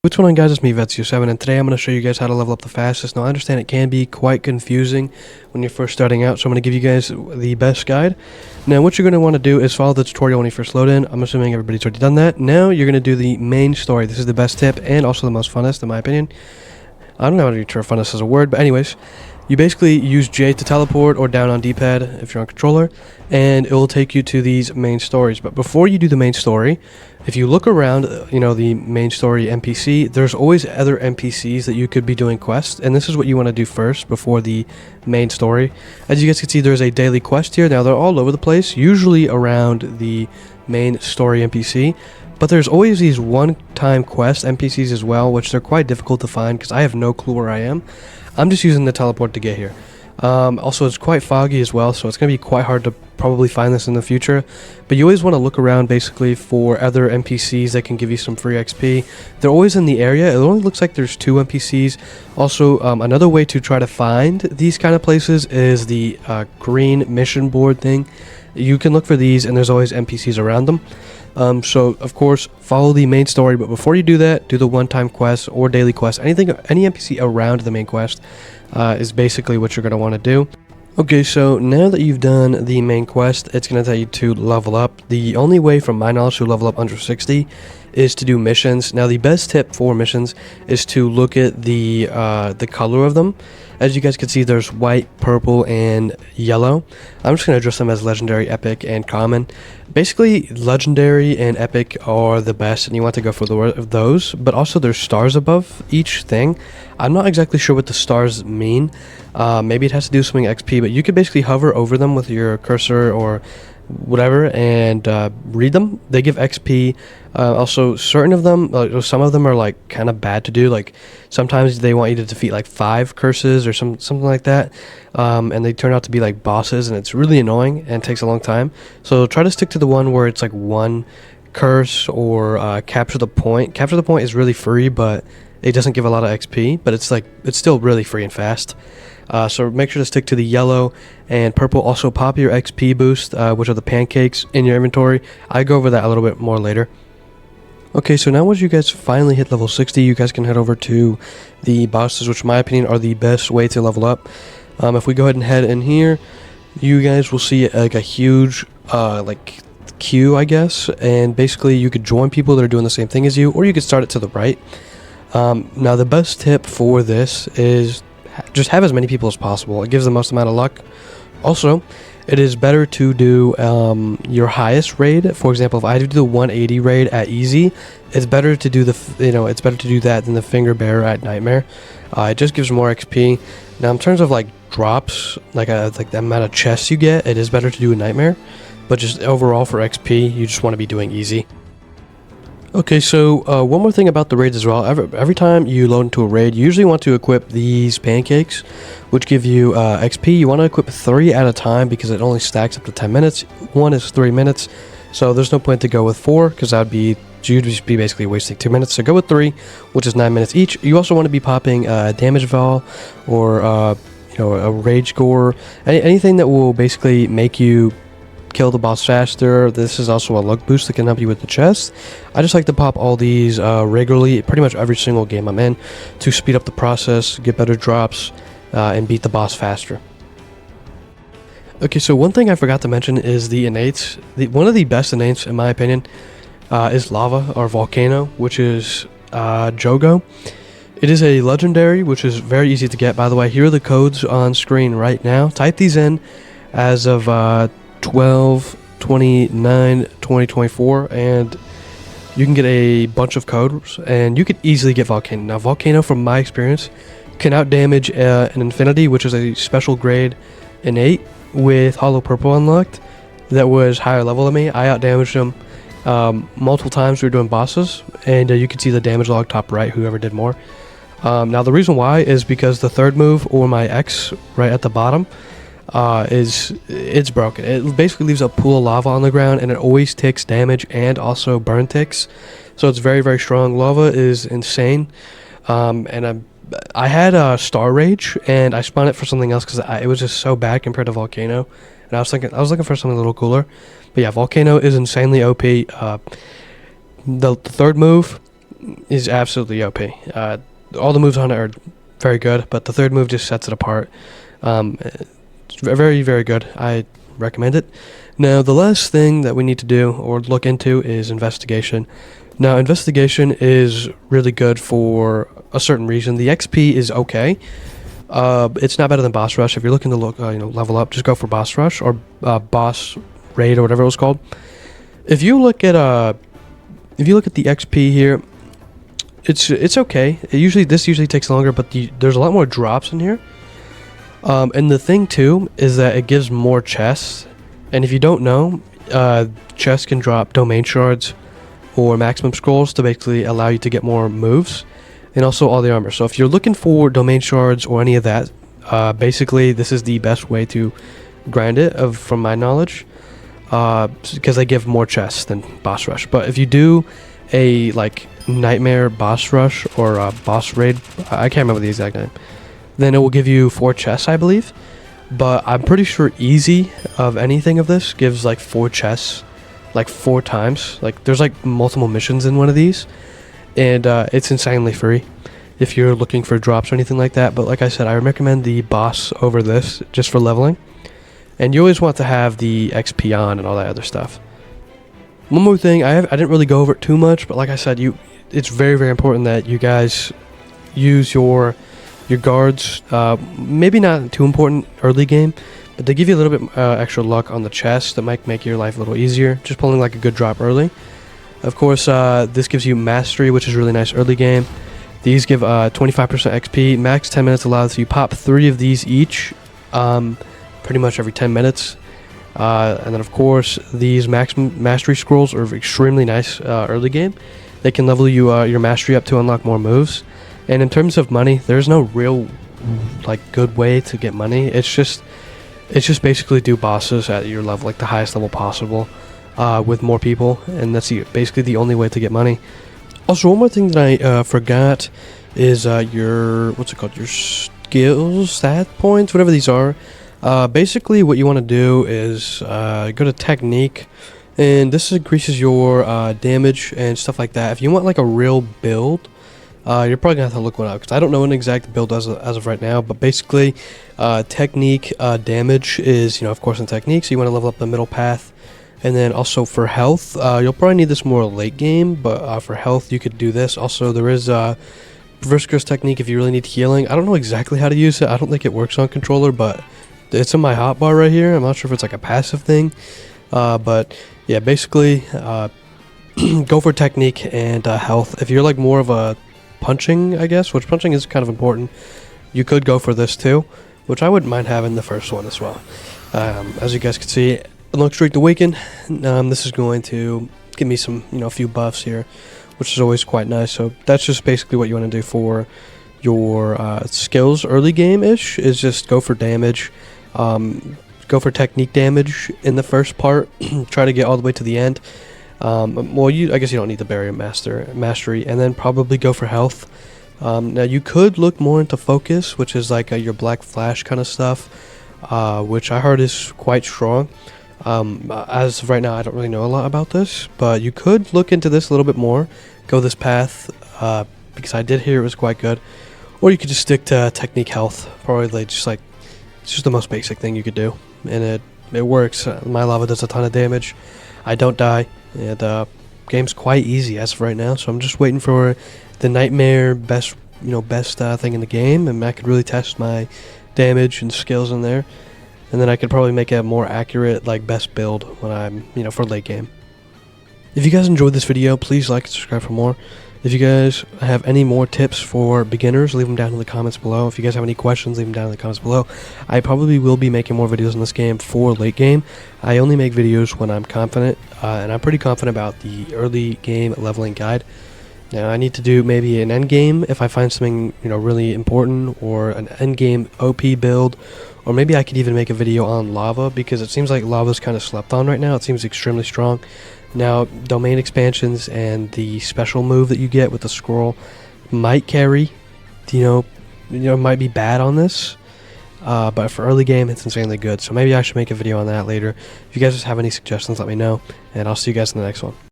What's going on, guys? It's me, Vetsu7, and today I'm going to show you guys how to level up the fastest. Now, I understand it can be quite confusing when you're first starting out, so I'm going to give you guys the best guide. Now, what you're going to want to do is follow the tutorial when you first load in. I'm assuming everybody's already done that. Now, you're going to do the main story. This is the best tip and also the most funnest, in my opinion. I don't know how to turn funnest as a word, but anyways, you basically use J to teleport or down on D-pad if you're on controller, and it will take you to these main stories. But before you do the main story, if you look around, the main story NPC, there's always other NPCs that you could be doing quests, and this is what you want to do first before the main story. As you guys can see, there's a daily quest here. Now, they're all over the place, usually around the main story NPC, but there's always these one-time quest NPCs as well, which they're quite difficult to find because I have no clue where I am. I'm just using the teleport to get here. Also, it's quite foggy as well, so it's going to be quite hard to probably find this in the future. But you always want to look around basically for other NPCs that can give you some free XP. They're always in the area. It only looks like there's 2 NPCs. Also, another way to try to find these kind of places is the green mission board thing. You can look for these, and there's always NPCs around them. So, of course, follow the main story, but before you do that, do the one-time quest or daily quest. Any NPC around the main quest is basically what you're going to want to do. Okay, so now that you've done the main quest, it's going to tell you to level up. The only way, from my knowledge, to level up under 60 is to do missions. Now, the best tip for missions is to look at the color of them. As you guys can see, there's white, purple, and yellow. I'm just going to address them as legendary, epic, and common. Basically, legendary and epic are the best, and you want to go for those, but also there's stars above each thing. I'm not exactly sure what the stars mean. Maybe it has to do with something XP, but you could basically hover over them with your cursor or whatever and read them. They give XP. Also, certain of them, some of them are like kind of bad to do. Like sometimes they want you to defeat like 5 curses or something like that, and they turn out to be like bosses, and it's really annoying and takes a long time. So try to stick to the one where it's like 1 curse or capture the point. Capture the point is really free, but it doesn't give a lot of XP, but it's still really free and fast. So make sure to stick to the yellow and purple. Also, pop your XP boost, which are the pancakes in your inventory. I go over that a little bit more later. Okay, so now once you guys finally hit level 60, you guys can head over to the bosses, which in my opinion are the best way to level up. If we go ahead and head in here, you guys will see like a huge queue, I guess, and basically you could join people that are doing the same thing as you, or you could start it to the right. Now, the best tip for this is just have as many people as possible. It gives the most amount of luck. Also, it is better to do your highest raid. For example, if I do the 180 raid at easy, it's better to do it's better to do that than the finger bearer at nightmare. It just gives more XP. Now, in terms of like drops, like the amount of chests you get, it is better to do a nightmare. But just overall for XP, you just want to be doing easy. Okay, so one more thing about the raids as well. Every time you load into a raid, you usually want to equip these pancakes, which give you XP. You want to equip 3 at a time because it only stacks up to 10 minutes. 1 is 3 minutes, so there's no point to go with 4 because you'd just be basically wasting 2 minutes. So go with 3, which is 9 minutes each. You also want to be popping damage vol or a rage gore, anything that will basically make you kill the boss faster. This is also a luck boost that can help you with the chest. I just like to pop all these regularly, pretty much every single game I'm in, to speed up the process, get better drops, and beat the boss faster. Okay, so one thing I forgot to mention is the innates. One of the best innates, in my opinion, is lava or volcano, which is Jogo. It is a legendary, which is very easy to get. By the way, here are the codes on screen right now. Type these in as of 12/29/2024, and you can get a bunch of codes, and you could easily get Volcano. Now, Volcano, from my experience, can outdamage an Infinity, which is a special grade innate with Hollow Purple unlocked that was higher level than me. I outdamaged him multiple times we were doing bosses, and you can see the damage log top right, whoever did more. Now, the reason why is because the third move, or my X right at the bottom, it's broken. It basically leaves a pool of lava on the ground, and it always ticks damage and also burn ticks, so it's very, very strong. Lava is insane. And I had Star Rage, and I spun it for something else because it was just so bad compared to Volcano, and I was looking for something a little cooler. But yeah, Volcano is insanely OP. The third move is absolutely OP. All the moves on it are very good, but the third move just sets it apart. It's very, very good. I recommend it. Now, the last thing that we need to do or look into is investigation. Now, investigation is really good for a certain reason. The XP is okay. It's not better than boss rush. If you're looking to level up, just go for boss rush or boss raid or whatever it was called. If you look at the XP here, it's okay. This usually takes longer, but there's a lot more drops in here. And the thing too is that it gives more chests. And if you don't know, chests can drop domain shards or maximum scrolls to basically allow you to get more moves, and also all the armor. So if you're looking for domain shards or any of that, basically this is the best way to grind it, from my knowledge, because they give more chests than boss rush. But if you do a nightmare boss rush or a boss raid, I can't remember the exact name, then it will give you 4 chests, I believe. But I'm pretty sure easy of anything of this gives 4 chests, 4 times. There's multiple missions in one of these, and it's insanely free if you're looking for drops or anything like that. But like I said, I recommend the boss over this just for leveling, and you always want to have the XP on and all that other stuff. One more thing, I didn't really go over it too much, but like I said, it's very, very important that you guys use your guards. Maybe not too important early game, but they give you a little bit extra luck on the chest that might make your life a little easier, just pulling a good drop early. Of course, this gives you mastery, which is really nice early game. These give 25% XP, max 10 minutes allowed, so you pop 3 of these each, pretty much every 10 minutes. And then of course, these mastery scrolls are extremely nice early game. They can level you your mastery up to unlock more moves. And in terms of money, there's no real good way to get money. It's just basically do bosses at your level, the highest level possible, with more people, and that's basically the only way to get money. Also, one more thing that I forgot is your your skills, stat points, whatever these are. Basically, what you want to do is go to technique, and this increases your damage and stuff like that. If you want a real build, you're probably gonna have to look one up, because I don't know an exact build as of right now. But basically, technique damage is, of course, in technique, so you want to level up the middle path. And then also for health, you'll probably need this more late game, but for health you could do this. Also, there is reverse curse technique if you really need healing. I don't know exactly how to use it. I don't think it works on controller, but it's in my hotbar right here. I'm not sure if it's a passive thing, but yeah, basically go for technique and health. If you're more of a punching, I guess, which punching is kind of important, you could go for this too, which I wouldn't mind having the first one as well. As you guys can see, Unlock Streak Awaken. This is going to give me some, a few buffs here, which is always quite nice. So that's just basically what you want to do for your skills early game-ish, is just go for damage, go for technique damage in the first part, try to get all the way to the end. Well, I guess you don't need the barrier mastery, and then probably go for health. Now you could look more into focus, which is your black flash kind of stuff, which I heard is quite strong. As of right now, I don't really know a lot about this, but you could look into this a little bit more, go this path, because I did hear it was quite good. Or you could just stick to technique health, probably it's just the most basic thing you could do, and it works. My lava does a ton of damage, I don't die, and game's quite easy as of right now, so I'm just waiting for the nightmare best thing in the game, and I could really test my damage and skills in there. And then I could probably make a more accurate best build when I'm for late game. If you guys enjoyed this video, please like and subscribe for more. If you guys have any more tips for beginners, leave them down in the comments below. If you guys have any questions, leave them down in the comments below. I probably will be making more videos in this game for late game. I only make videos when I'm confident, and I'm pretty confident about the early game leveling guide. Now I need to do maybe an end game if I find something really important, or an end game OP build. Or maybe I could even make a video on lava, because it seems like lava's kind of slept on right now. It seems extremely strong. Now, domain expansions and the special move that you get with the scroll might carry, might be bad on this. But for early game, it's insanely good. So maybe I should make a video on that later. If you guys just have any suggestions, let me know. And I'll see you guys in the next one.